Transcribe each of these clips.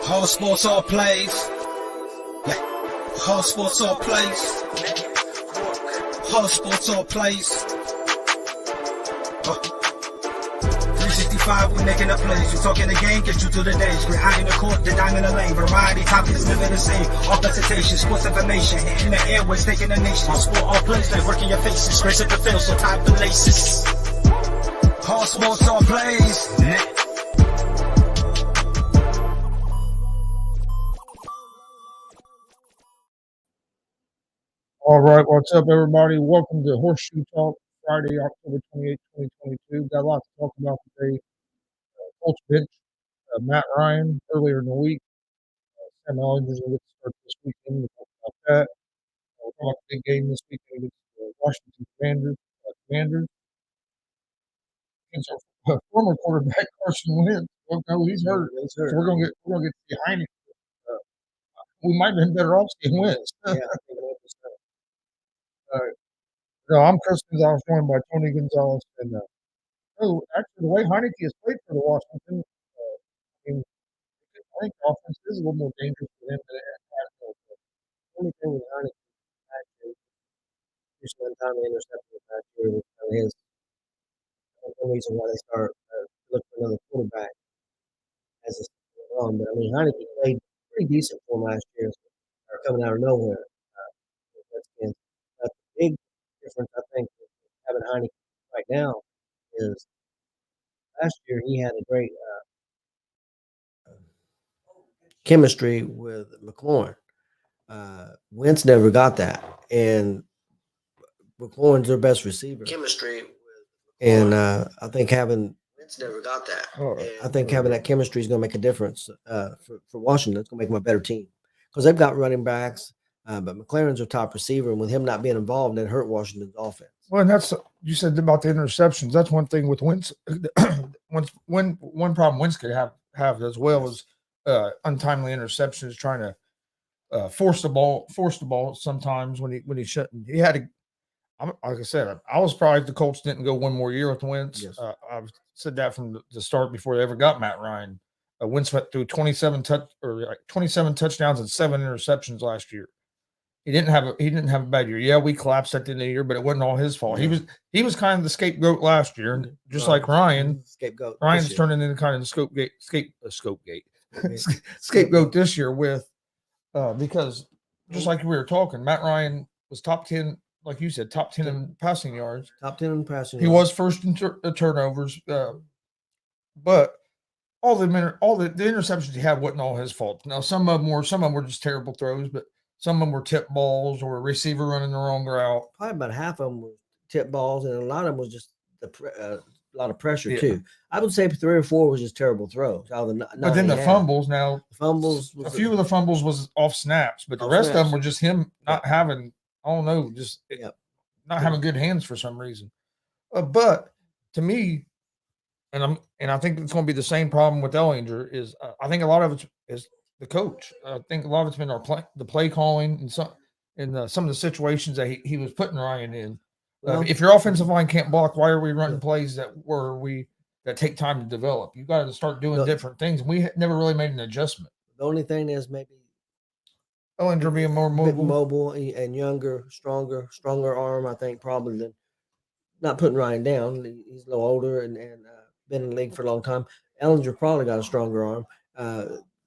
Hard sports all plays. Yeah. Hard sports all plays. Hard sports all plays. 365, we making the plays. We talking the game, get you through the days. We're high in the court, the dime in the lane. Variety topics, living the same. All presentation, sports information. In the airways, taking the nation. All sport, all plays, they working your faces. Grace up the field, so tie the laces. Hard sports all plays. Yeah. All right, what's up, everybody? Welcome to Horseshoe Talk, Friday, October 28th, 2022. Got a lot to talk about today. Colts bench, Matt Ryan earlier in the week. Sam Ellinger's going to get to start this weekend. We'll talk about that. We'll talk about the big game this weekend against the Washington Commanders. Against our former quarterback, Carson Wentz. Well, no, he's hurt. So we're going to get to see Heineken. We might have been better off seeing Wentz. No, I'm Chris Gonzalez, joined by Tony Gonzalez. And actually, the way Heineke has played for the Washington, I mean, I think the offense is a little more dangerous for him than it has been. The only thing with Heineke actually, just one time the interception last year was kind of his one reason why they start looking for another quarterback as it's going on. But I mean, Heineke played pretty decent for him last year, or coming out of nowhere. That's a big difference, I think, with having Heineke right now is last year he had a great chemistry with McLaurin. Wentz never got that, and McLaurin's their best receiver. And I think having Wentz never got that. I think having that chemistry is going to make a difference for Washington. It's going to make them a better team because they've got running backs, but McLaurin's their top receiver, and with him not being involved, that hurt Washington's offense. Well, and that's you said about the interceptions. That's one thing with Wentz. One problem Wentz could have as well as untimely interceptions, trying to force the ball sometimes when he shouldn't. He had to. Like I said, I was surprised the Colts didn't go one more year with Wentz. Yes. I've said that from the start before they ever got Matt Ryan. Wentz went through 27 touchdowns and 7 interceptions last year. He didn't have a bad year. Yeah, we collapsed at the end of the year, but it wasn't all his fault. Yeah. He was kind of the scapegoat last year, and just like Ryan. Scapegoat. Ryan's turning into kind of the scapegoat this year with because just like we were talking, Matt Ryan was top 10, like you said, top 10 in passing yards. Top 10 in passing He was first in turnovers, but all the interceptions he had wasn't all his fault. Now some of them were just terrible throws, but some of them were tip balls or a receiver running the wrong route. Probably about half of them were tip balls, and a lot of them was just a lot of pressure too. I would say 3 or 4 was just terrible throws. But then the fumbles, a few of the fumbles was off snaps, but the rest of them were just him not having, I don't know, just not having good hands for some reason. But to me, and I think it's going to be the same problem with Ellinger. Is I think a lot of it is the coach. I think a lot of it's been the play calling and some of the situations that he was putting Ryan in. If your offensive line can't block, why are we running plays that take time to develop? You got to start doing different things. And we never really made an adjustment. The only thing is maybe Ellinger being more mobile and younger, stronger arm. I think probably than not putting Ryan down. He's a little older and been in the league for a long time. Ellinger probably got a stronger arm.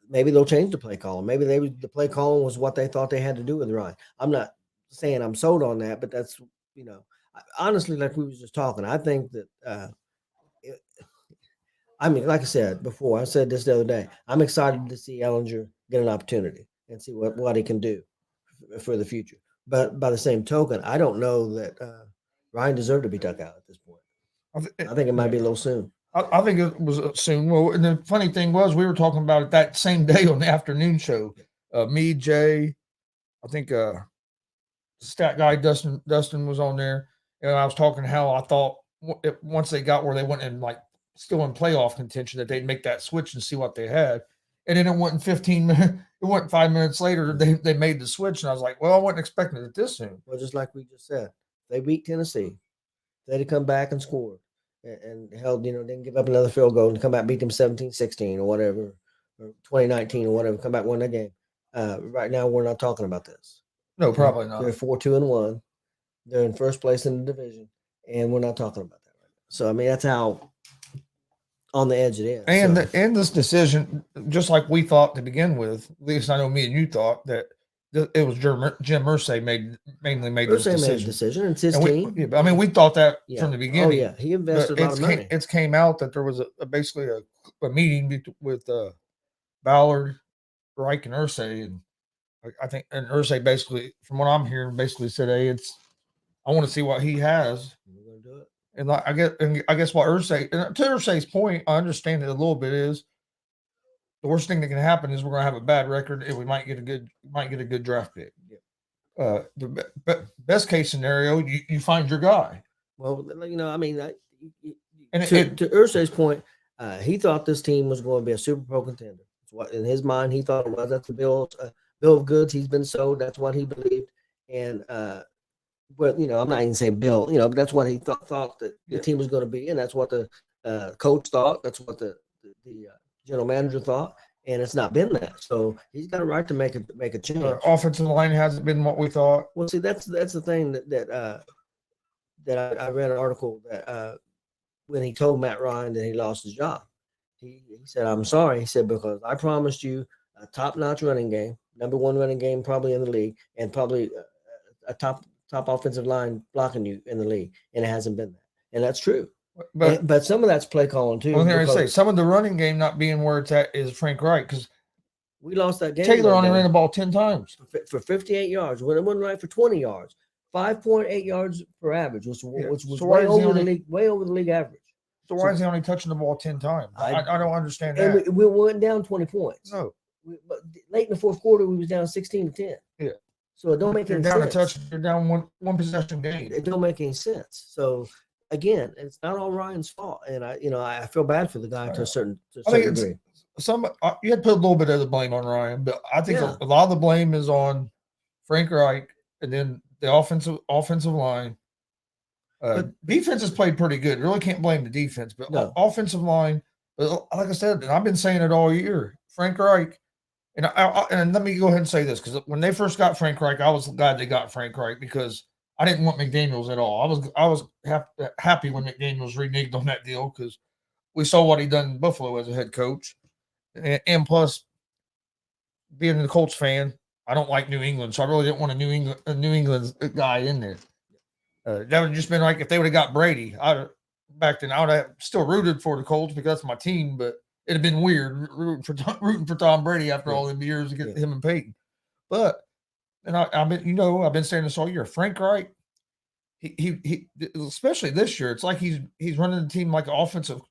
Maybe they'll change the play calling. Maybe the play calling was what they thought they had to do with Ryan. I'm not saying I'm sold on that, but that's honestly, like we was just talking. I think that like I said before, I said this the other day. I'm excited to see Ellinger get an opportunity and see what he can do for the future. But by the same token, I don't know that Ryan deserved to be tucked out at this point. I think it might be a little soon. I think it was soon. Well, and the funny thing was, we were talking about it that same day on the afternoon show. Me, Jay, I think stat guy Dustin was on there, and I was talking how I thought once they got where they went in still in playoff contention that they'd make that switch and see what they had. And then it went 15 minutes. It went 5 minutes later. They made the switch, and I was like, well, I wasn't expecting it this soon. Well, just like we just said, they beat Tennessee. They'd have come back and scored and held, didn't give up another field goal and come back and beat them 17-16 or whatever. or 2019 or whatever, come back and win that game. Right now, we're not talking about this. No, probably not. They're 4-2-1. They're in first place in the division, and we're not talking about that right now. So I mean, that's how on the edge it is. And so. and this decision, just like we thought to begin with, at least I know me and you thought that it was Jim Irsay mainly made this decision. Made a decision. It's his and team. I mean, we thought that from the beginning. Oh yeah, he invested a lot of money. It came out that there was basically a meeting with Ballard, Reich, and Irsay, and I think Irsay basically, from what I'm hearing, basically said, "Hey, I want to see what he has." We're gonna do it. And I guess what Irsay, and to Irsay's point, I understand it a little bit, is the worst thing that can happen is we're going to have a bad record and we might get a good draft pick. Yeah. The best case scenario, you find your guy. Well, I mean, and to Irsay's point, he thought this team was going to be a Super Bowl contender. That's what in his mind he thought it was. That's the bill of goods he's been sold. That's what he believed. And but I'm not even saying Bill. But that's what he thought that the team was going to be, and that's what the coach thought. That's what the general manager thought, and it's not been that. So he's got a right to make a change. Offensive line hasn't been what we thought. Well, see, that's the thing that I read an article that when he told Matt Ryan that he lost his job, he said, "I'm sorry." He said, "Because I promised you a top-notch running game, number one running game probably in the league, and probably a top offensive line blocking you in the league, and it hasn't been that." And that's true. But some of that's play calling too. I was going to say some of the running game not being where it's at is Frank Reich, because we lost that game. Taylor only ran the ball 10 times for 58 yards. When it wasn't right for 20 yards, 5.8 yards per average, which was way over the league average. So why is he only touching the ball 10 times? I don't understand and that. We went down 20 points. No, but late in the fourth quarter, we was down 16-10. Yeah. So it don't make any sense. You're down a touch. You're down one possession game. It don't make any sense. So again, it's not all Ryan's fault, and I feel bad for the guy to a certain degree. You had to put a little bit of the blame on Ryan, but I think a lot of the blame is on Frank Reich, and then the offensive line. Defense has played pretty good. Really can't blame the defense, but offensive line. Like I said, and I've been saying it all year. Frank Reich, and let me go ahead and say this, because when they first got Frank Reich, I was glad they got Frank Reich because I didn't want McDaniels at all. I was happy when McDaniels reneged on that deal because we saw what he done in Buffalo as a head coach, and plus being a Colts fan, I don't like New England, so I really didn't want a New England guy in there. That would have just been like if they would have got Brady. Back then, I would have still rooted for the Colts because that's my team, but it'd have been weird rooting for Tom Brady after all them years to get him and Peyton. But I've been saying this all year. Frank Reich, he especially this year, it's like he's running the team like an offensive,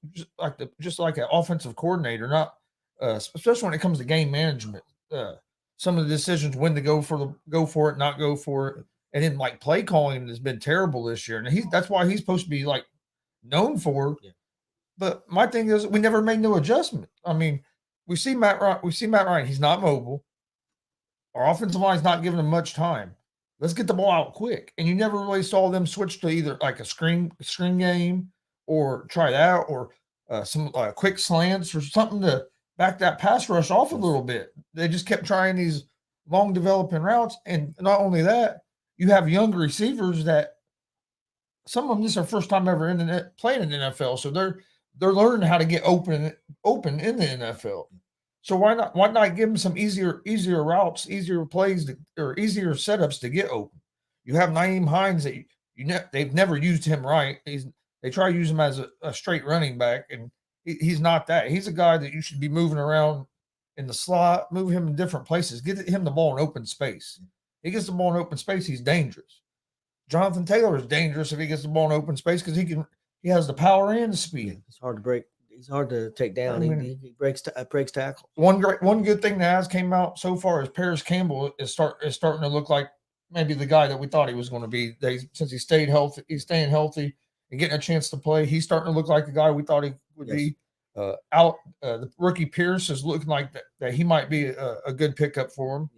just like an offensive coordinator. Not especially when it comes to game management. Some of the decisions when to go for it, not go for it. And then like play calling has been terrible this year. And that's why he's supposed to be like known for. Yeah. But my thing is we never made no adjustment. I mean, we see Matt Ryan, he's not mobile. Our offensive line's not giving him much time. Let's get the ball out quick. And you never really saw them switch to either like a screen game or try that or some quick slants or something to back that pass rush off a little bit. They just kept trying these long developing routes. And not only that, you have young receivers that some of them, this is their first time ever playing in the NFL. So they're learning how to get open in the NFL. So why not give them some easier routes, easier plays, or easier setups to get open? You have Nyheim Hines that they've never used him right. They try to use him as a straight running back, and he's not that. He's a guy that you should be moving around in the slot, move him in different places, get him the ball in open space. He gets the ball in open space, he's dangerous. Jonathan Taylor is dangerous if he gets the ball in open space because he has the power and the speed. It's hard to break. He's hard to take down. He breaks tackles. One good thing that has came out so far is Paris Campbell is starting to look like maybe the guy that we thought he was going to be. Since he's staying healthy and getting a chance to play. He's starting to look like the guy we thought he would be. The rookie Pierce is looking like that he might be a good pickup for him.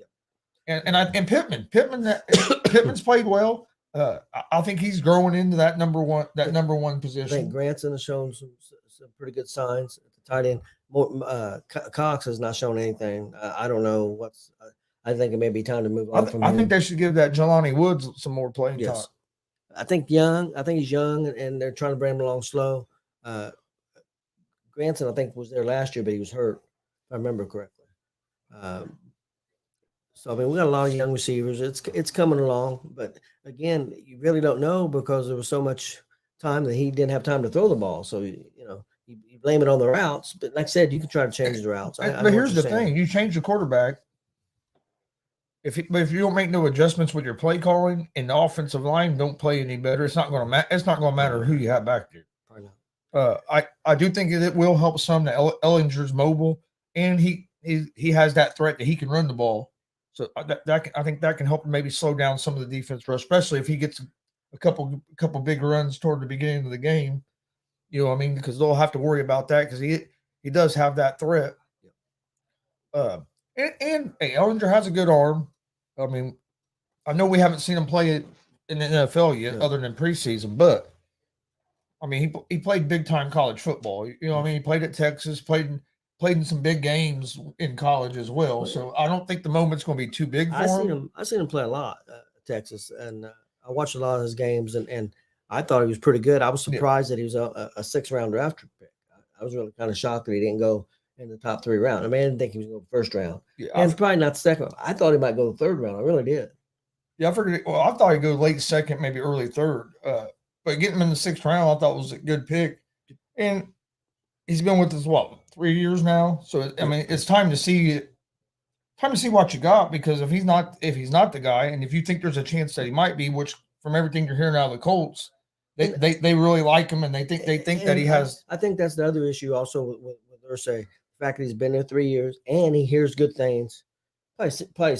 Yeah. And Pittman's played well. I think he's growing into that number one position. I think Granson has shown some pretty good signs at the tight end. Cox has not shown anything. I don't know what's. I think it may be time to move on from him. I think they should give that Jelani Woods some more playing time. I think he's young, and they're trying to bring him along slow. Granson, I think, was there last year, but he was hurt, if I remember correctly. So I mean, we got a lot of young receivers. It's coming along, but again, you really don't know because there was so much time that he didn't have time to throw the ball. So you blame it on the routes, but like I said, you can try to change the routes. But here's the thing: you change the quarterback. If you don't make no adjustments with your play calling and the offensive line don't play any better, it's not going to matter who you have back there. I do think it will help some that Ellinger's mobile and he has that threat that he can run the ball. So I think that can help maybe slow down some of the defense rush, especially if he gets a couple big runs toward the beginning of the game. You know what I mean? Because they'll have to worry about that because he does have that threat. And hey, Ellinger has a good arm. I mean, I know we haven't seen him play it in the NFL yet, other than preseason, but I mean, he played big time college football. You know what I mean? He played at Texas, played in some big games in college as well. So I don't think the moment's going to be too big for him. I seen him play a lot at Texas, and I watched a lot of his games, and I thought he was pretty good. I was surprised that he was a 6th-round draft pick. I was really kind of shocked that he didn't go in the top 3 rounds. I mean, I didn't think he was going to go first round. Yeah, and probably not the 2nd round. I thought he might go the 3rd round. I really did. Yeah, I figured. Well, I thought he'd go late 2nd, maybe early 3rd. But getting him in the 6th round, I thought was a good pick. And he's been with us 3 years now. So I mean, it's time to see what you got, because if he's not the guy, and if you think there's a chance that he might be, which from everything you're hearing out of the Colts, they really like him, and they think that he has. I think that's the other issue also with Irsay, the fact that he's been there 3 years and he hears good things. Probably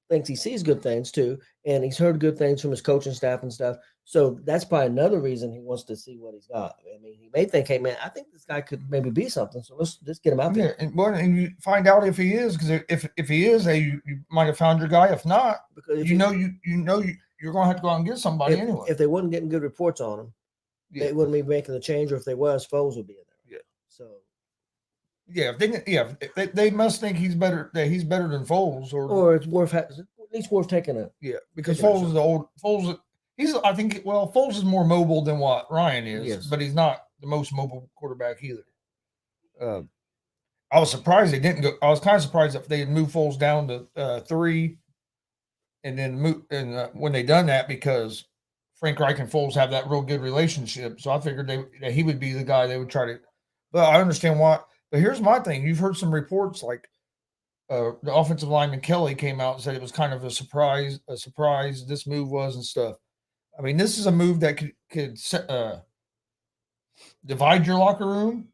thinks he sees good things too, and he's heard good things from his coaching staff and stuff. So that's probably another reason he wants to see what he's got. I mean, he may think, hey man, I think this guy could maybe be something. So let's get him out there. And you find out if he is, because if he is, you might have found your guy. If not, because you're going to have to go out and get somebody anyway. If they wasn't getting good reports on him, they wouldn't be making the change. Or if they was, Foles would be in there. Yeah. So. Yeah, if they must think he's better than Foles, or it's at least worth taking a. Yeah, because Foles is the old Foles. Foles is more mobile than what Ryan is, but he's not the most mobile quarterback either. I was surprised they didn't go. I was kind of surprised if they had moved Foles down to 3, and then when they done that, because Frank Reich and Foles have that real good relationship, so I figured that he would be the guy they would try to. But I understand why. But here's my thing: you've heard some reports like the offensive lineman Kelly came out and said it was kind of a surprise. This move was and stuff. I mean, this is a move that could divide your locker room,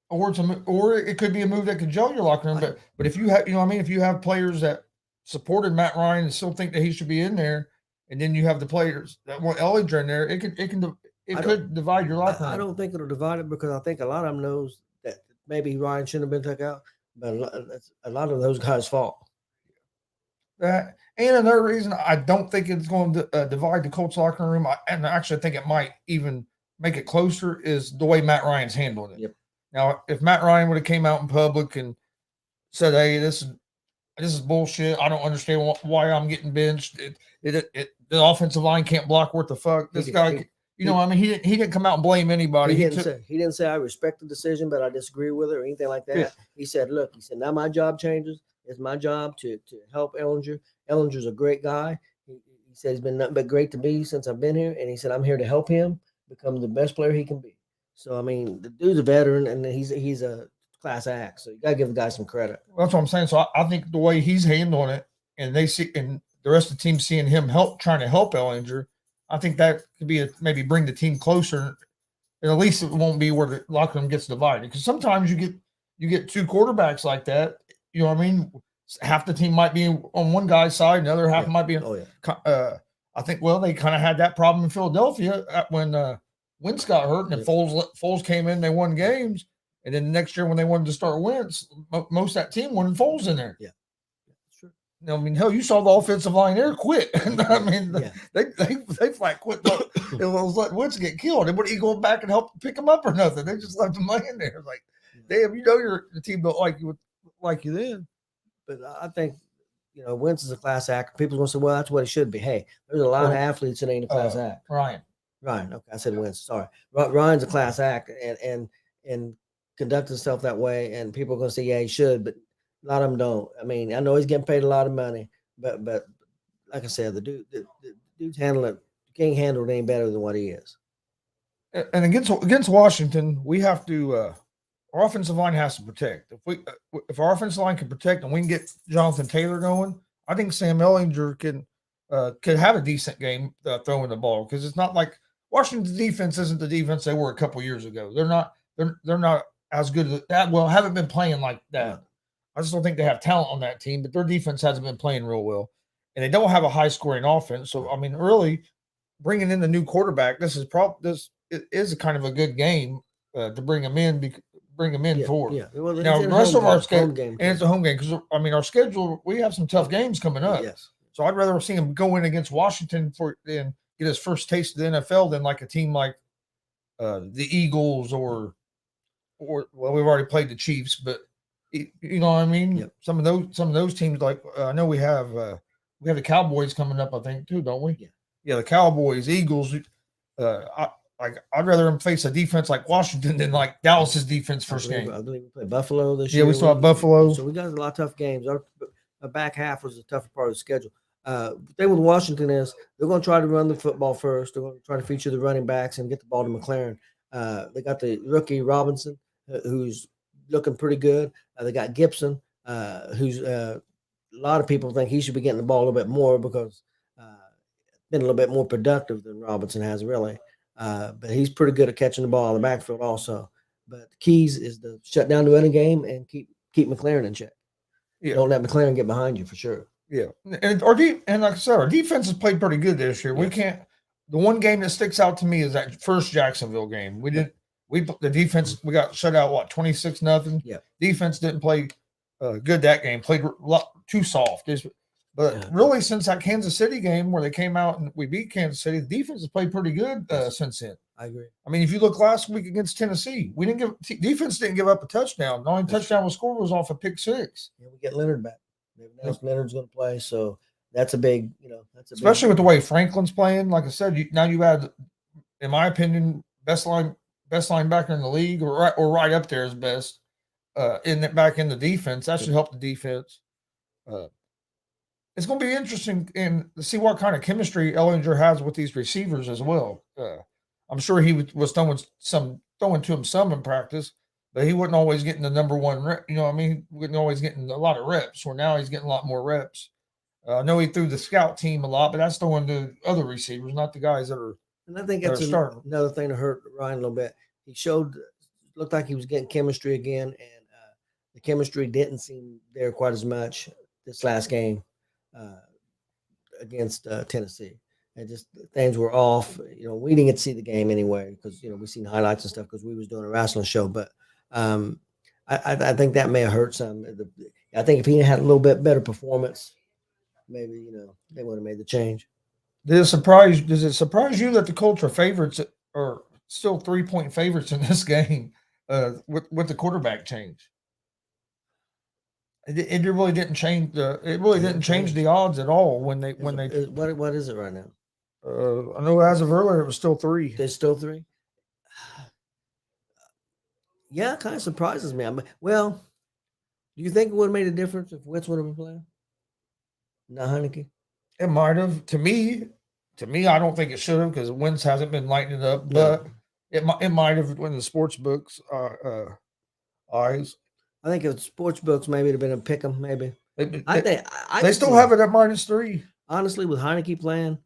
or it could be a move that could gel your locker room. But if you have, if you have players that supported Matt Ryan and still think that he should be in there, and then you have the players that want Ellinger in there, it could divide your locker room. I don't think it'll divide it, because I think a lot of them knows that maybe Ryan shouldn't have been took out, but a lot of those guys' fault. And another reason I don't think it's going to divide the Colts locker room, and I actually think it might even make it closer, is the way Matt Ryan's handling it. Yep. Now, if Matt Ryan would have came out in public and said, "Hey, this is bullshit. I don't understand why I'm getting benched. The offensive line can't block worth the fuck. This guy." He didn't come out and blame anybody. He didn't say I respect the decision, but I disagree with it or anything like that. Yeah. He said, "Look," he said, "now my job changes. It's my job to help Ellinger. Ellinger's a great guy. He said he's been nothing but great to me since I've been here, and he said I'm here to help him become the best player he can be." So I mean, the dude's a veteran, and he's a class act. So you gotta give the guy some credit. Well, that's what I'm saying. So I think the way he's handling it, and the rest of the team seeing him trying to help Ellinger, I think that could be maybe bring the team closer, and at least it won't be where the locker room gets divided. Because sometimes you get 2 quarterbacks like that. You know what I mean? Half the team might be on one guy's side, and the other half might be. I think they kind of had that problem in Philadelphia when Wentz got hurt, and then Foles came in. They won games, and then the next year when they wanted to start Wentz, most of that team wanted Foles in there. Yeah, that's true. I mean, hell, you saw the offensive line there quit. I mean, they flat quit. It was like Wentz get killed. And would he go back and help pick him up or nothing? They just left him laying there. Like, damn, the team don't like you then. But I think, Wentz is a class act. People's going to say, well, that's what it should be. Hey, there's a lot of athletes that ain't a class act. Ryan. Okay, I said Wentz. Sorry. Ryan's a class act and conduct himself that way. And people are going to say, yeah, he should, but a lot of them don't. I mean, I know he's getting paid a lot of money, but like I said, the dude's handling it. You can't handle it any better than what he is. And against Washington, we have to our offensive line has to protect. If our offensive line can protect and we can get Jonathan Taylor going, I think Sam Ehlinger could have a decent game throwing the ball, because it's not like Washington's defense isn't the defense they were a couple years ago. They're not as good as that. Well, haven't been playing like that. I just don't think they have talent on that team, but their defense hasn't been playing real well, and they don't have a high scoring offense. So I mean, really bringing in the new quarterback, this is a kind of a good game to bring him in for. Yeah. Well, now the rest of our schedule, and it's a home game, because I mean our schedule, we have some tough games coming up. Yes. So I'd rather see him go in against Washington and get his first taste of the NFL than like a team like the Eagles or well, we've already played the Chiefs, but you know what I mean. Yep. Some of those teams, like I know we have the Cowboys coming up, I think too, don't we? Yeah, the Cowboys, Eagles. I'd rather them face a defense like Washington than like Dallas's defense first game. I believe we play Buffalo this year. Yeah, we still have Buffalo. So we got a lot of tough games. Our back half was the tougher part of the schedule. The thing with Washington is they're going to try to run the football first. They're going to try to feature the running backs and get the ball to McLaren. They got the rookie Robinson, who's looking pretty good. They got Gibson, who's a lot of people think he should be getting the ball a little bit more, because been a little bit more productive than Robinson has, really. But he's pretty good at catching the ball in the backfield also. But the keys is to shut down the running game and keep McLaren in check. Yeah. Don't let McLaren get behind you, for sure. Yeah, and like I said, our defense has played pretty good this year. Yes. We can't. The one game that sticks out to me is that first Jacksonville game. The defense, we got shut out 26-0. Yeah, defense didn't play good that game. Played too soft. But really, since that Kansas City game where they came out and we beat Kansas City, the defense has played pretty good since then. I agree. I mean, if you look last week against Tennessee, defense didn't give up a touchdown. The only touchdown was scored was off a pick six. Yeah, we get Leonard back. Leonard's going to play, so that's a big, especially with the way Franklin's playing. Like I said, now you add, in my opinion, best linebacker in the league, or right up there as best back in the defense. That should help the defense. It's going to be interesting to see what kind of chemistry Ehlinger has with these receivers as well. I'm sure he was throwing to him some in practice, but he wasn't always getting the number one rep. You know what I mean? He wasn't always getting a lot of reps, where now he's getting a lot more reps. I know he threw the scout team a lot, but that's throwing to other receivers, not the guys that are. And I think that's another thing that hurt Ryan a little bit. He looked like he was getting chemistry again, and the chemistry didn't seem there quite as much this last game against Tennessee. And just things were off. We didn't get to see the game anyway, because we seen highlights and stuff because we was doing a wrestling show. But I think that may have hurt some. I think if he had a little bit better performance, maybe they would have made the change. Does it surprise you that the Colts are favorites, or still 3-point favorites in this game with the quarterback change? It really didn't change the odds at all when they. What is it right now? I know as of earlier it was still 3. It's still 3. Yeah, it kind of surprises me. Well, do you think it would have made a difference if Wentz would have been playing? Not Heineke. It might have. To me, I don't think it should have, because Wentz hasn't been lighting it up. But it might have when the sports books eyes. I think if sports books, maybe it'd have been a pick 'em. Maybe they still have it at -3. Honestly, with Heineke playing,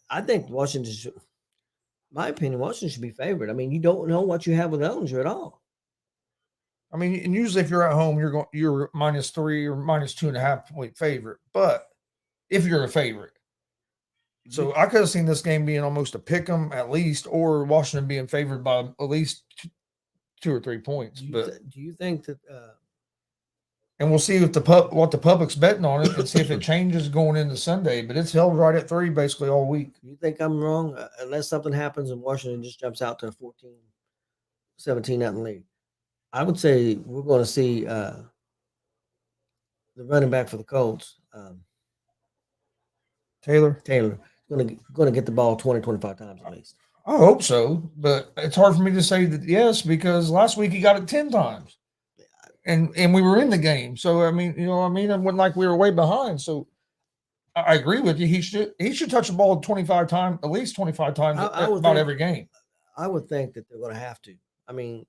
I think Washington should. My opinion, Washington should be favored. I mean, you don't know what you have with Ehlinger at all. I mean, and usually if you're at home, you're -3 or -2.5 point favorite. But if you're a favorite, so I could have seen this game being almost a pick 'em at least, or Washington being favored by at least 2 or 3 points. Do you think that and we'll see if what the public's betting on it and see if it changes going into Sunday. But it's held right at 3 basically all week. You think I'm wrong? Unless something happens and Washington just jumps out to a 14, 17 nothing lead. I would say we're going to see the running back for the Colts, Taylor going to get the ball 20, 25 times at least. I hope so, but it's hard for me to say that yes, because last week he got it 10 times. And we were in the game. So I mean, you know what I mean? It wasn't like we were way behind. So I agree with you. He should touch the ball 25 times, at least 25 times about every game. I would think that they're going to have to. I mean,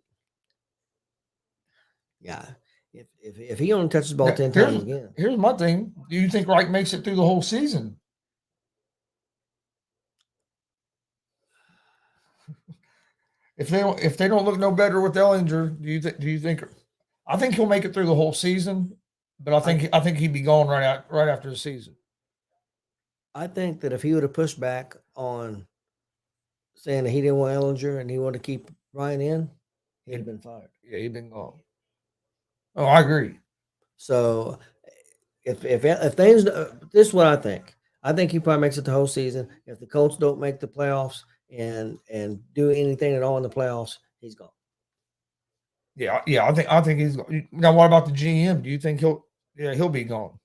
yeah. If he only touches the ball 10 times again. Here's my thing. Do you think Wright makes it through the whole season? If they don't look no better with Ellinger, do you think? I think he'll make it through the whole season, but I think he'd be gone right after the season. I think that if he would have pushed back on saying that he didn't want Ellinger and he wanted to keep Ryan in, he'd have been fired. Yeah, he'd been gone. Oh, I agree. So if things, this is what I think. I think he probably makes it the whole season. If the Colts don't make the playoffs and do anything at all in the playoffs, he's gone. Yeah. I think he's gone. Now, what about the GM? Do you think he'll be gone?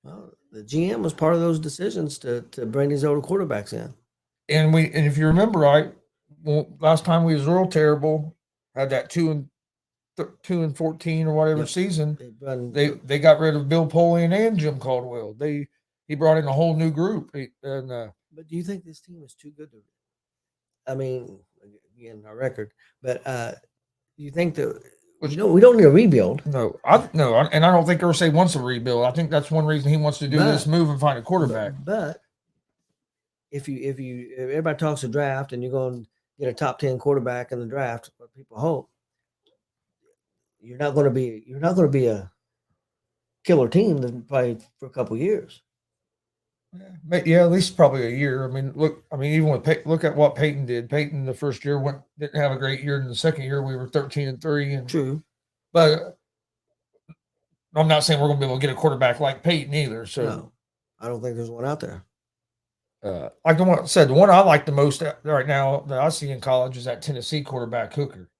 Well, the GM was part of those decisions to bring these older quarterbacks in. And if you remember right, last time we was real terrible, had that 2-14 or whatever season. They got rid of Bill Polian and Jim Caldwell. He brought in a whole new group. But do you think this team is too good to? I mean, again, our record. But do you think that? We don't need a rebuild. No, and I don't think Irsay wants a rebuild. I think that's one reason he wants to do this move and find a quarterback. But if everybody talks a draft and you're going to get a top 10 quarterback in the draft, what people hope, you're not going to be a killer team probably for a couple of years. Yeah, at least probably a year. I mean, even with look at what Peyton did. Peyton the first year didn't have a great year, and the second year we were 13-3. And true, but I'm not saying we're going to be able to get a quarterback like Peyton either. So no, I don't think there's one out there. Like the one I like the most right now that I see in college is that Tennessee quarterback Hooker.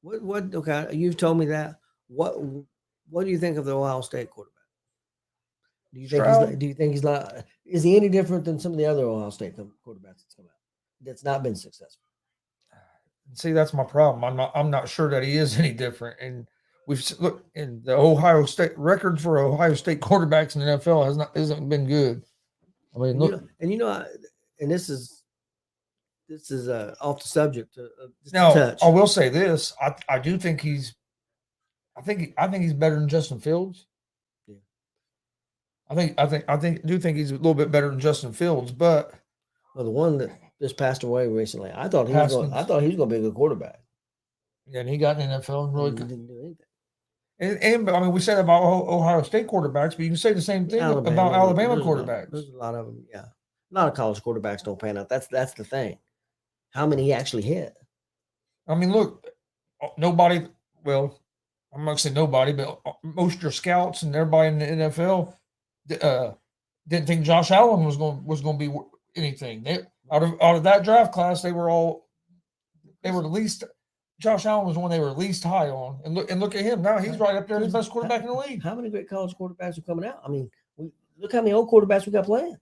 What? Okay, you've told me that. What do you think of the Ohio State quarterback? Do you think he's not? Is he any different than some of the other Ohio State quarterbacks that's come out that's not been successful? See, that's my problem. I'm not sure that he is any different. And we've looked in the Ohio State record for Ohio State quarterbacks in the NFL hasn't been good. I mean, look, and this is off the subject. Now, I will say this: I do think he's better than Justin Fields. Yeah. I do think he's a little bit better than Justin Fields, but the one that just passed away recently, I thought he was going to be a good quarterback. Yeah, and he got in the NFL and really didn't do anything. And I mean, we said about Ohio State quarterbacks, but you can say the same thing about Alabama quarterbacks. There's a lot of them. Yeah, a lot of college quarterbacks don't pan out. That's the thing. How many actually hit? I mean, look, nobody. Well, I'm not going to say nobody, but most of your scouts and everybody in the NFL didn't think Josh Allen was going to be anything. They out of that draft class, they were the least. Josh Allen was one they were least high on, and look at him now. He's right up there as the best quarterback in the league. How many great college quarterbacks are coming out? I mean, look how many old quarterbacks we got playing.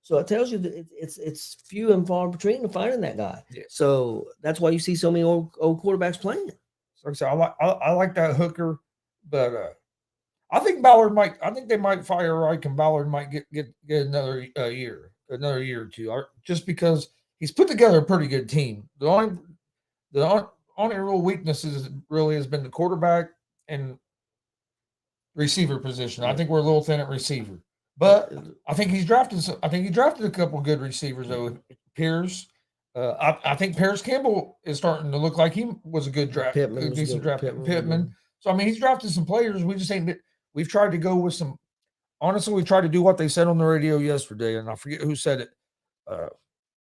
So it tells you that it's few and far between to finding that guy. Yeah. So that's why you see so many old quarterbacks playing. So like I said, I like that Hooker, but I think Ballard might. I think they might fire Reich, and Ballard might get another year or two, just because he's put together a pretty good team. The only real weaknesses really has been the quarterback and receiver position. I think we're a little thin at receiver, but I think he drafted a couple good receivers though. Pierce, I think Paris Campbell is starting to look like he was a good draft, decent draft. Pittman. So I mean, he's drafted some players. We just ain't. We've tried to go with some. Honestly, we tried to do what they said on the radio yesterday, and I forget who said it.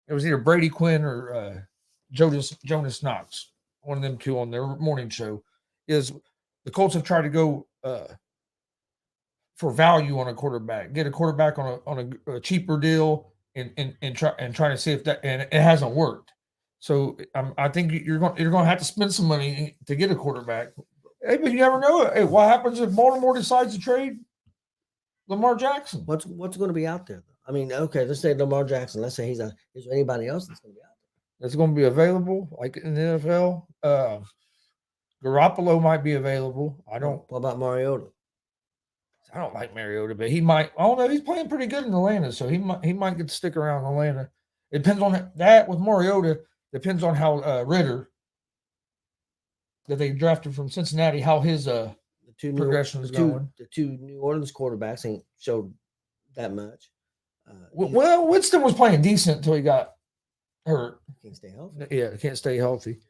It was either Brady Quinn or Jonas Knox. one of them two on their morning show, is the Colts have tried to go for value on a quarterback, get a quarterback on a cheaper deal, and trying to see if that, and it hasn't worked. So I think you're going to have to spend some money to get a quarterback. Hey, but you never know. Hey, what happens if Baltimore decides to trade Lamar Jackson? What's going to be out there? I mean, okay, let's say Lamar Jackson. Let's say is there anybody else that's going to be out there? That's going to be available, like in the NFL. Garoppolo might be available. What about Mariota? I don't like Mariota, but he might. I don't know. He's playing pretty good in Atlanta, so he might get to stick around in Atlanta. It depends on that with Mariota. Depends on how Ritter, that they drafted from Cincinnati, how his progression is going. The two New Orleans quarterbacks ain't showed that much. Well, Winston was playing decent until he got hurt. Can't stay healthy. Yeah, can't stay healthy.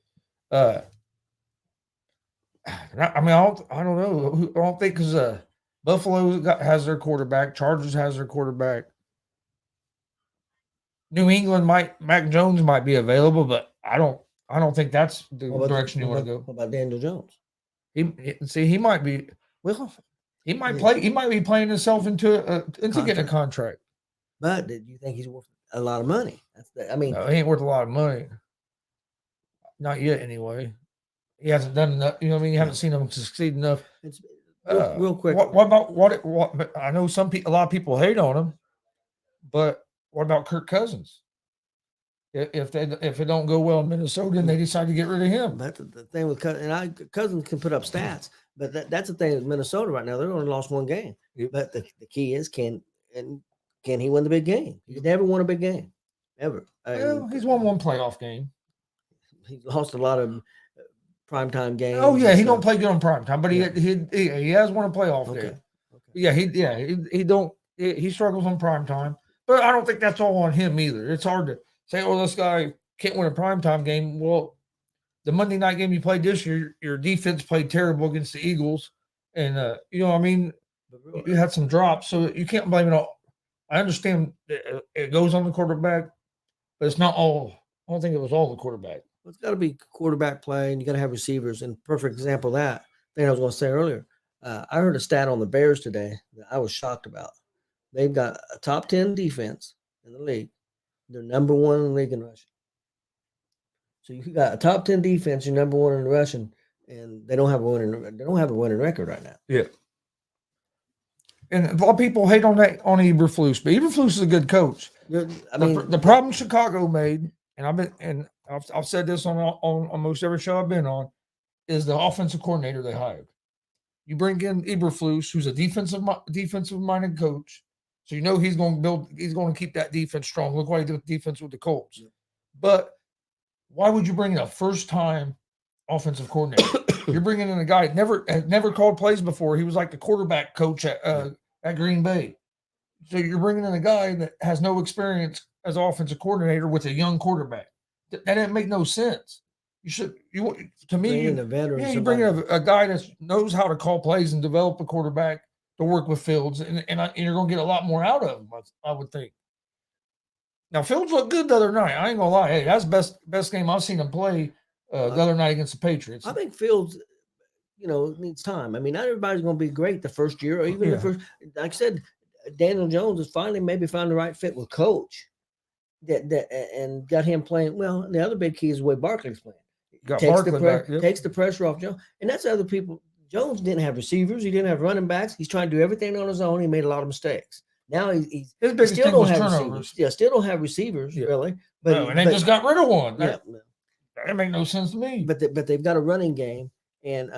I mean, I don't know. I don't think because Buffalo has their quarterback. Chargers has their quarterback. New England Mac Jones might be available, but I don't think that's the direction you want to go. What about Daniel Jones? He might be. Well, he might play. He might be playing himself into getting a contract. But do you think he's worth a lot of money? No, he ain't worth a lot of money. Not yet, anyway. He hasn't done enough. You know what I mean? You haven't seen him succeed enough. Real quick. What about what? I know a lot of people hate on him, but what about Kirk Cousins? If it don't go well in Minnesota, and they decide to get rid of him. That's the thing with Cousins. And Cousins can put up stats, but that's the thing with Minnesota right now. They've only lost one game. Yep. But the key is can he win the big game? He's never won a big game, ever. Well, he's won one playoff game. He's lost a lot of primetime games. Oh yeah, he don't play good on primetime, but he has won a playoff game. Okay. Yeah, he struggles on primetime, but I don't think that's all on him either. It's hard to say, oh, this guy can't win a primetime game. Well, the Monday night game you played this year, your defense played terrible against the Eagles, and you know what I mean, you had some drops, so you can't blame it all. I understand it goes on the quarterback, but it's not all. I don't think it was all the quarterback. Well, it's got to be quarterback play, and you got to have receivers. And perfect example of that thing I was going to say earlier. I heard a stat on the Bears today that I was shocked about. They've got a top 10 defense in the league. They're number one in the league in rushing. So you got a top 10 defense. You're number one in rushing, and they don't have a winning record right now. Yeah. And a lot of people hate on Eberflus, but Eberflus is a good coach. The problem Chicago made, and I've said this on almost every show I've been on, is the offensive coordinator they hired. You bring in Eberflus, who's a defensive minded coach, so you know he's going to keep that defense strong. Look what he did with defense with the Colts. Yeah. But why would you bring in a first time offensive coordinator? You're bringing in a guy that had never called plays before. He was like the quarterback coach at Green Bay. So you're bringing in a guy that has no experience as offensive coordinator with a young quarterback. That didn't make no sense. You bring in a guy that knows how to call plays and develop a quarterback to work with Fields, and you're going to get a lot more out of him, I would think. Now, Fields looked good the other night. I ain't going to lie. Hey, that's the best game I've seen him play the other night against the Patriots. I think Fields, needs time. I mean, not everybody's going to be great the first year, or even the first. Like I said, Daniel Jones has finally maybe found the right fit with coach and got him playing. Well, the other big key is the way Barkley's playing. Takes the pressure off Jones. And that's other people. Jones didn't have receivers. He didn't have running backs. He's trying to do everything on his own. He made a lot of mistakes. Now he still don't have receivers. Yeah, still don't have receivers, really. But they just got rid of one. That make no sense to me. But they've got a running game, and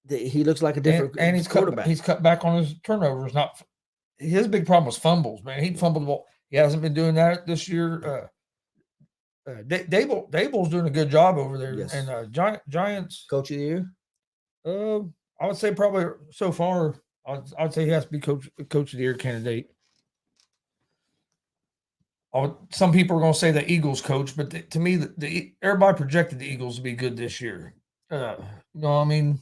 he looks like a different and he's quarterback. He's cut back on his turnovers. Not his big problem was fumbles, man. He fumbled the ball. He hasn't been doing that this year. Dable's doing a good job over there. Yes. And Giants coach of the year. I would say probably so far. I'd say he has to be coach of the year candidate. Some people are going to say the Eagles coach, but to me, everybody projected the Eagles to be good this year. I mean,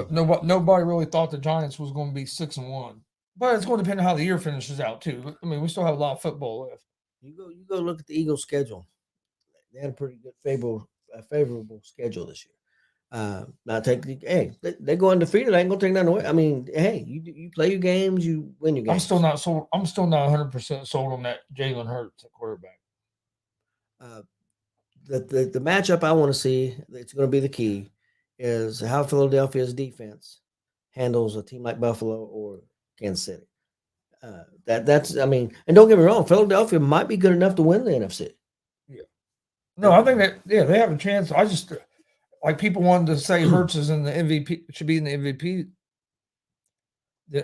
nobody really thought the Giants was going to be 6-1, but it's going to depend on how the year finishes out too. I mean, we still have a lot of football left. You go look at the Eagles' schedule. They had a pretty good favorable a favorable schedule this year. Not take they go undefeated. I ain't gonna take nothing away. I mean, hey, you play your games, you win your games. I'm still not sold. I'm still not 100% sold on that Jalen Hurts at quarterback. The matchup I want to see, it's going to be the key, is how Philadelphia's defense handles a team like Buffalo or Kansas City. That's I mean, and don't get me wrong, Philadelphia might be good enough to win the NFC. Yeah. No, I think that they have a chance. I just like people wanted to say Hurts is in the MVP, should be in the MVP,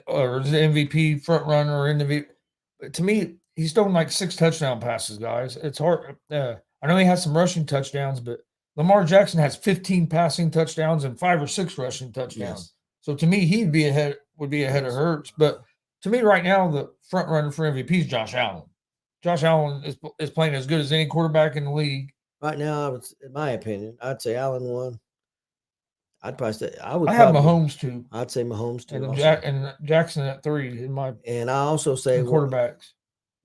or is the MVP front runner or in the. But to me, he's thrown like 6 touchdown passes, guys. It's hard. I know he has some rushing touchdowns, but Lamar Jackson has 15 passing touchdowns and 5 or 6 rushing touchdowns. Yes. So to me, would be ahead of Hurts. But to me, right now, the front runner for MVP is Josh Allen. Josh Allen is playing as good as any quarterback in the league. Right now, in my opinion, I'd say Allen won. I'd probably say I have Mahomes too. I'd say Mahomes too. And Jackson at 3 in my. And I also say quarterbacks.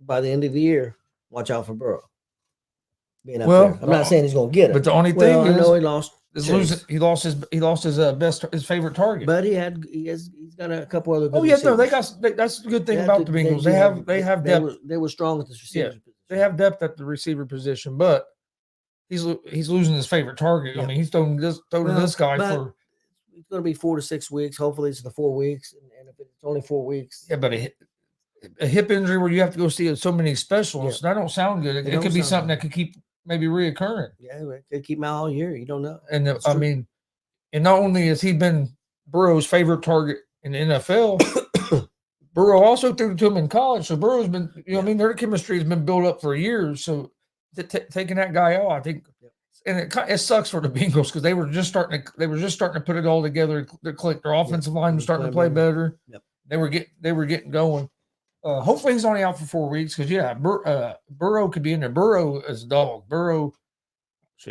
By the end of the year, watch out for Burrow. Being up there. I'm not saying he's going to get it. But the only thing I know he lost. He lost his favorite target. But he's got a couple other. Good receivers. That's the good thing about the Bengals. They have depth. They were strong at the receiver position. They have depth at the receiver position, but he's losing his favorite target. Yeah. I mean, he's throwing this guy for. It's going to be 4 to 6 weeks. Hopefully, it's the 4 weeks, and if it's only 4 weeks. Yeah, but a hip injury where you have to go see so many specialists, that don't sound good. It could be something that could keep maybe reoccurring. Yeah, it could keep him out all year. You don't know. And I mean, and not only has he been Burrow's favorite target in the NFL, Burrow also threw it to him in college. So Burrow's been, I mean, their chemistry has been built up for years. So taking that guy out, I think, and it sucks for the Bengals because they were just starting to put it all together. Their offensive line was starting to play better. Yep. They were getting going. Hopefully he's only out for 4 weeks because Burrow could be in there. Burrow is a dog. Burrow.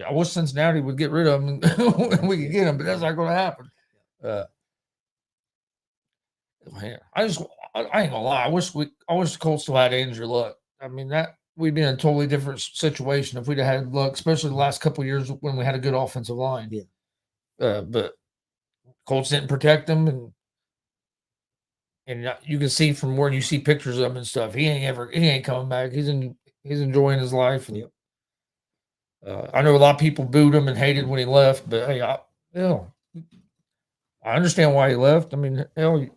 I wish Cincinnati would get rid of him and we could get him, but that's not going to happen. Man, I ain't gonna lie. I wish the Colts still had Andrew Luck. I mean, that we'd be in a totally different situation if we'd have had Luck, especially the last couple of years when we had a good offensive line. Yeah. But Colts didn't protect him, and you can see from where you see pictures of him and stuff, he ain't coming back. He's enjoying his life. And, I know a lot of people booed him and hated when he left, but hey, I understand why he left. I mean, hell, you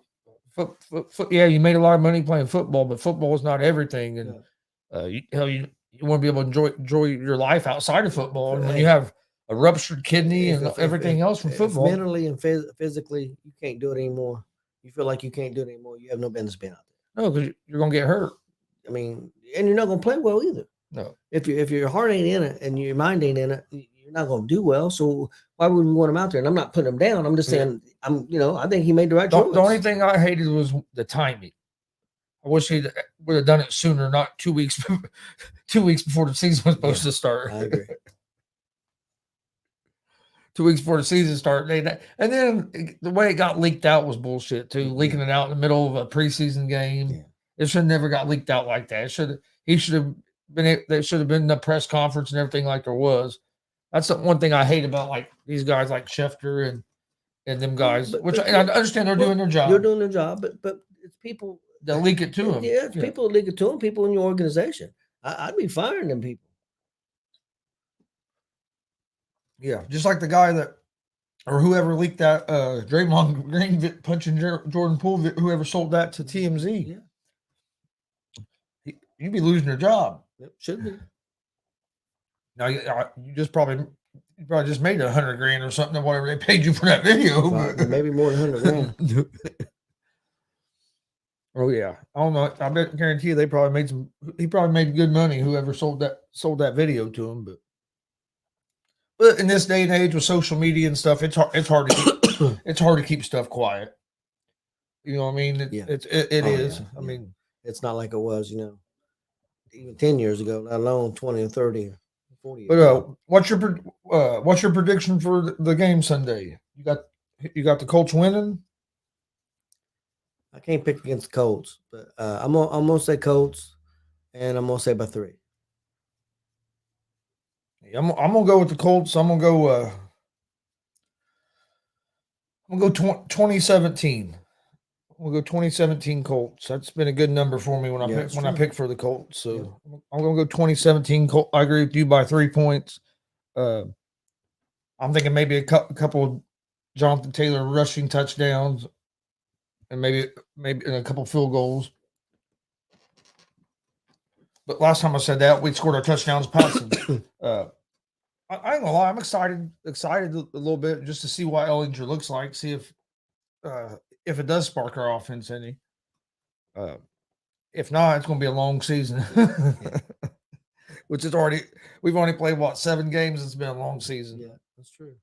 made a lot of money playing football, but football is not everything, and you want to be able to enjoy your life outside of football. And when you have a ruptured kidney and everything else from football, mentally and physically, you can't do it anymore. You feel like you can't do it anymore. You have no business being out there. No, because you're gonna get hurt. I mean, and you're not gonna play well either. No. If your heart ain't in it and your mind ain't in it, you're not gonna do well. So why would we want him out there? And I'm not putting him down. I'm just saying I think he made the right choice. The only thing I hated was the timing. I wish he would have done it sooner, not 2 weeks 2 weeks before the season was supposed to start. I agree. 2 weeks before the season started. And then the way it got leaked out was bullshit too. Leaking it out in the middle of a preseason game. Yeah. It should have never got leaked out like that. There should have been the press conference and everything like there was. That's the one thing I hate about like these guys like Schefter and them guys, I understand they're doing their job. They're doing their job, but it's people that leak it to them. Yeah, it's people that leak it to them, people in your organization. I'd be firing them people. Yeah, just like the guy or whoever leaked that Draymond Green punching Jordan Poole, whoever sold that to TMZ. Yeah, you'd be losing your job. Yep, should be. Now you probably just made $100,000 or something, or whatever they paid you for that video. Maybe more than $100,000. Oh yeah, I don't know. I guarantee you he probably made good money. Whoever sold that video to him, but in this day and age with social media and stuff, it's hard to keep stuff quiet. You know what I mean? It is. Yeah. I mean, it's not like it was, even 10 years ago, let alone 20 or 30 or 40 years but ago. What's your prediction for the game Sunday? You got the Colts winning? I can't pick against the Colts, but I'm gonna say Colts, and I'm gonna say by 3. I'm gonna go with the Colts. I'm gonna go. I'm gonna go 2017. We'll go 2017 Colts. That's been a good number for me when I pick for the Colts. So I'm gonna go 2017 Colts. I agree with you by 3 points. I'm thinking maybe a couple of Jonathan Taylor rushing touchdowns, and maybe a couple field goals. But last time I said that, we scored our touchdowns passing. I ain't gonna lie, I'm excited a little bit just to see what Ellinger looks like. See if it does spark our offense any. If not, it's going to be a long season. Which is we've only played 7 games. It's been a long season. Yeah, that's true.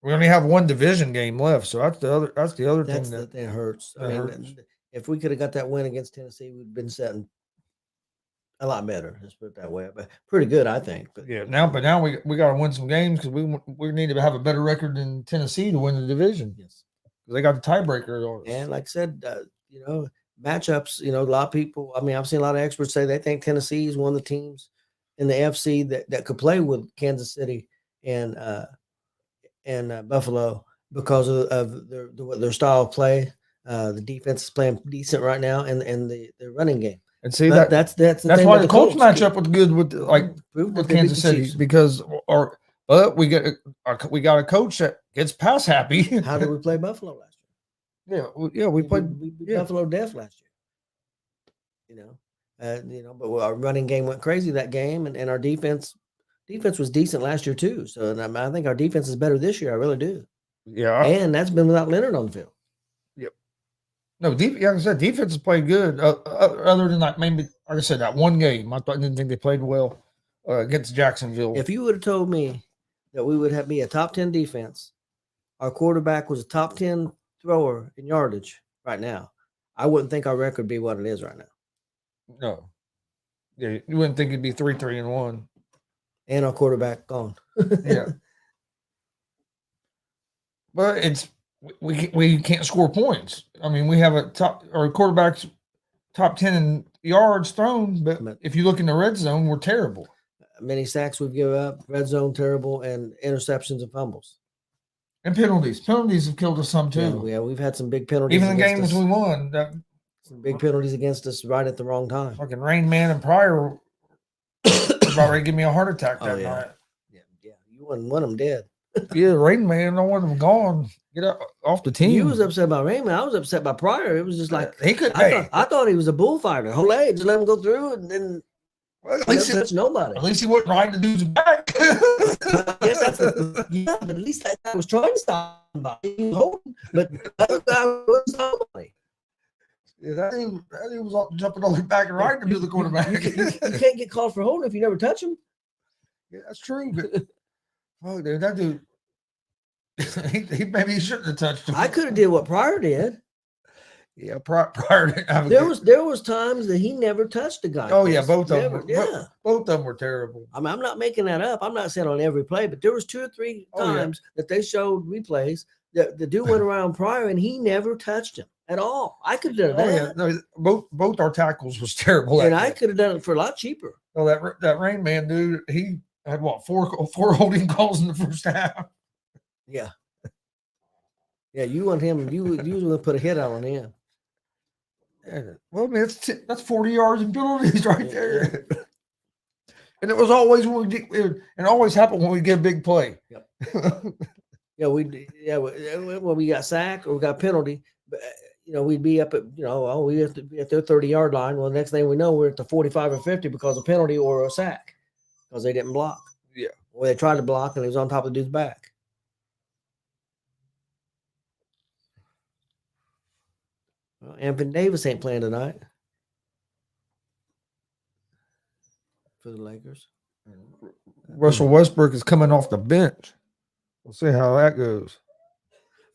We only have 1 division game left, so that's the other thing that hurts. I mean, hurts. If we could have got that win against Tennessee, we'd been setting a lot better. Let's put it that way. But pretty good, I think. But now we got to win some games because we need to have a better record than Tennessee to win the division. Yes, they got the tiebreaker. And like I said, matchups. A lot of people. I mean, I've seen a lot of experts say they think Tennessee is one of the teams in the FC that could play with Kansas City and Buffalo because of their style of play. The defense is playing decent right now, and the running game. And see that's why the Colts match up with good with with Kansas City because but we got a coach that gets pass happy. How did we play Buffalo last year? We played Buffalo deaf last year. But our running game went crazy that game, and our defense was decent last year too. So and I think our defense is better this year. I really do. Yeah, and that's been without Leonard on the field. Yep. No, like I said, defense has played good. Other than that, maybe like I said, that one game, I didn't think they played well against Jacksonville. If you would have told me that we would be a top 10 defense, our quarterback was a top 10 thrower in yardage right now, I wouldn't think our record would be what it is right now. No. Yeah, you wouldn't think it'd be 3-3-1. And our quarterback gone. Yeah. But we can't score points. I mean, we have our quarterback's top 10 in yards thrown, but if you look in the red zone, we're terrible. Many sacks we've given up, red zone terrible, and interceptions and fumbles. And penalties. Penalties have killed us some too. Yeah, we've had some big penalties. Even the games we won. Some big penalties against us right at the wrong time. Fucking Rain Man and Pryor was about ready to give me a heart attack that night. Yeah. You wouldn't want them dead. Yeah, Rain Man, I want them gone. Get off the team. You was upset about Rain Man. I was upset by Pryor. It was just like he could. I thought he was a bullfighter. Whole age, just let him go through, and then at least touch nobody. At least he wasn't riding the dude's back. But at least that guy was trying to stop somebody. He was holding, but the other guy was nobody. Yeah, that dude was jumping on the back and riding to the quarterback. You can't get called for holding if you never touch him. Yeah, that's true. But dude, that dude, maybe he shouldn't have touched him. I could have did what Pryor did. Yeah, Pryor didn't have there was times that he never touched the guy. Oh yeah, both of them. Both of them were terrible. I mean, I'm not making that up. I'm not saying on every play, but there was 2 or 3 times that they showed replays that the dude went around Pryor and he never touched him at all. I could have done that. Yeah, no, both our tackles was terrible. And I could have done it for a lot cheaper. Oh, that Rain Man dude, he had four holding calls in the first half. Yeah. Yeah, you want him. You was going to put a hit out on him. Yeah. Well, man, that's 40 yards and penalties right there. And it was always it always happened when we get a big play. Yep. When we got sacked or we got penalty, but we'd be up at we have to be at their 30-yard line. Well, the next thing we know, we're at the 45 or 50 because of penalty or a sack because they didn't block. Yeah. Or they tried to block and he was on top of the dude's back. Well, Anthony Davis ain't playing tonight for the Lakers. Russell Westbrook is coming off the bench. We'll see how that goes.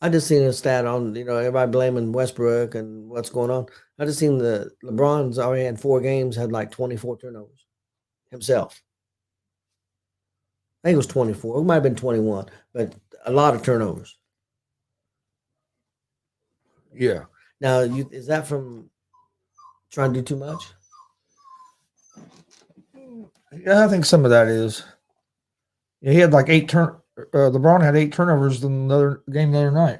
I just seen a stat on, everybody blaming Westbrook and what's going on. I just seen the LeBron's already had 4 games, had like 24 turnovers himself. I think it was 24. It might have been 21, but a lot of turnovers. Yeah. Now, is that from trying to do too much? Yeah, I think some of that is. Yeah, he had like LeBron had 8 turnovers in another game the other night.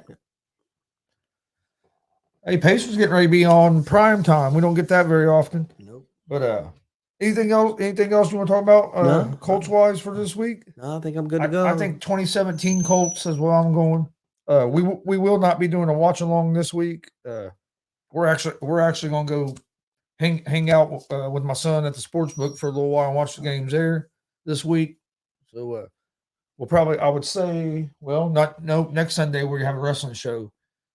Hey, Pacers getting ready to be on prime time. We don't get that very often. Nope. But anything else you want to talk about No. Colts wise for this week? No, I think I'm good to go. I think 2017 Colts is where I'm going. We will not be doing a watch along this week. We're actually going to go hang out with my son at the sports book for a little while and watch the games there this week. So we'll probably, I would say, next Sunday we have a wrestling show.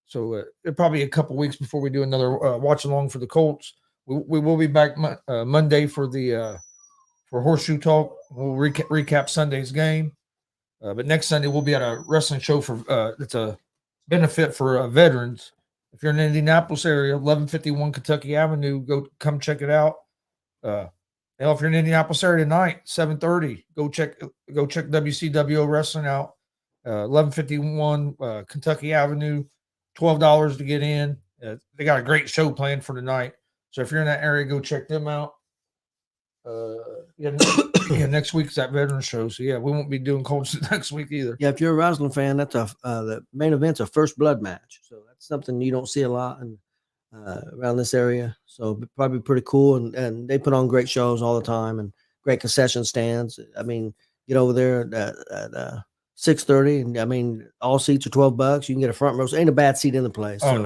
So it'll probably be a couple weeks before we do another watch along for the Colts. We will be back Monday for the for Horseshoe Talk. We'll recap Sunday's game. But next Sunday we'll be at a wrestling show for it's a benefit for veterans. If you're in the Indianapolis area, 1151 Kentucky Avenue, come check it out. If you're in the Indianapolis area tonight, 7:30, go check WCWO Wrestling out. 1151 Kentucky Avenue, $12 to get in. They got a great show planned for tonight. So if you're in that area, go check them out. Next week's that veteran show. So we won't be doing Colts next week either. Yeah, if you're a wrestling fan, that's the main event's a first blood match. So that's something you don't see a lot around this area. So probably pretty cool. And they put on great shows all the time and great concession stands. I mean, get over there at 6:30, and I mean, all seats are $12. You can get a front row. So ain't a bad seat in the place. Oh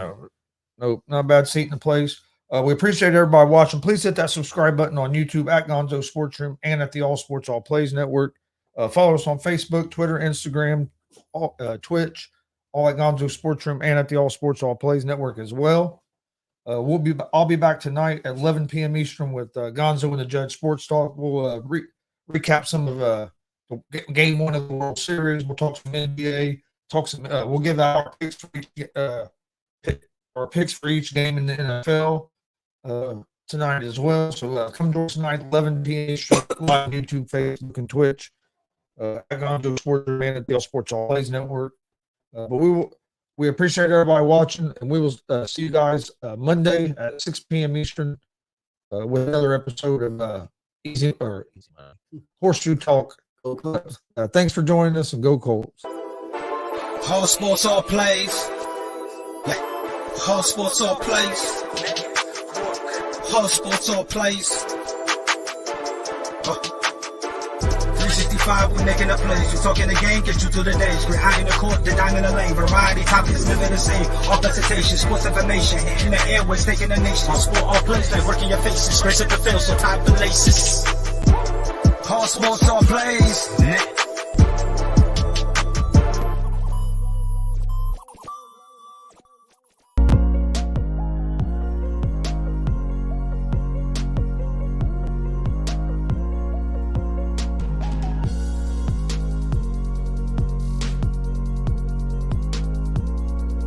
no, not a bad seat in the place. We appreciate everybody watching. Please hit that subscribe button on YouTube at Gonzo Sports Room and at the All Sports All Plays Network. Follow us on Facebook, Twitter, Instagram, Twitch, all at Gonzo Sports Room and at the All Sports All Plays Network as well. I'll be back tonight at 11 p.m. Eastern with Gonzo and the Judge Sports Talk. We'll recap some of Game 1 of the World Series. We'll talk some NBA. We'll give out our picks for each game in the NFL. Tonight as well. So come join us tonight, 11 p.m. live on YouTube, Facebook, and Twitch. Gonzo Sports Man at the All Sports All Plays Network. But we appreciate everybody watching, and we will see you guys Monday at 6 p.m. Eastern with another episode of Horseshoe Talk. Thanks for joining us, and go Colts. All sports, all plays. All sports, all plays. All sports, all plays. 365, we making a plays. We talking the game, get you through the days. We're high in the court, the dime in the lane. Variety, topics, living the same. All presentation, sports information. Hitting the airways, taking the nation. All sport, all plays, like working your faces. Grace at the field, so tie the laces. All sports, all plays.